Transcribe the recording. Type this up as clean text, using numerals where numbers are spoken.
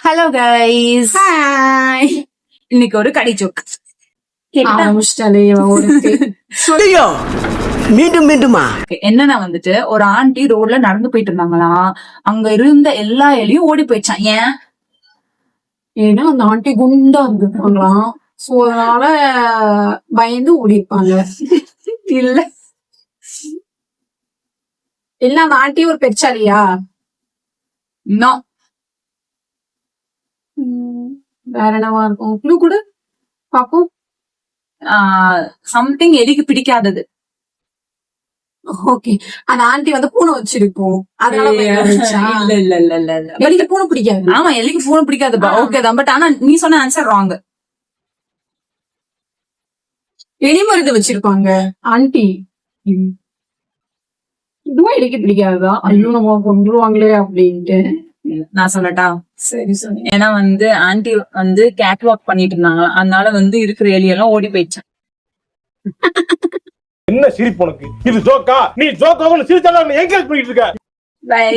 Hello guys, hi. இன்னைக்கு ஒரு கடி ஜோக். மீண்டும் மீண்டுமா? என்னன்னா வந்துட்டு ஒரு ஆண்டி ரோட்ல நடந்து போயிட்டு இருந்தாங்களாம். அங்க இருந்த எல்லா எலியும் ஓடி போயிடுச்சான். ஏன்? ஏன்னா அந்த ஆண்டி குண்டா இருந்திருப்பாங்களாம், சோ அதனால பயந்து ஓடி இருப்பாங்க. இல்ல, இல்ல அந்த ஆண்டி ஒரு பெருச்சாலியா? இன்னும் வேற என்னவா இருக்கும்? க்ளூ கூட பாப்போம். சம்திங் எலிக்கு பிடிக்காதது. ஓகே, அந்த ஆண்டி வந்து பூனை வச்சிருக்கும், அதனால பயம் வந்துச்சா? இல்ல இல்ல இல்ல இல்ல இல்ல. எலிக்கு பூனை பிடிக்காது. ஆமா, எலிக்கு பூனை பிடிக்காதுப்பா. ஓகே தான், பட் ஆனா நீ சொன்ன ஆன்சர் ராங். எலி மருந்து வச்சிருப்பாங்க ஆண்டி. இதுவும் எலிக்கு பிடிக்காதா? ஐயோ நம்ம கொண்டுருவாங்களே அப்படின்ட்டு. நான் சொல்லட்டா? சரி சரி. ஏன்னா வந்து ஆன்டி வந்து கேட் வாக் பண்ணிட்டு இருந்தாங்க, அதனால வந்து இருக்கிற எலியெல்லாம் ஓடி போயிடுச்சு. என்ன சிரிப்பு உனக்கு? இது ஜோக்கா? நீ ஜோக்காக சிரிச்சாலும் என்கரேஜ் பண்ணிட்டு இருக்க. பை.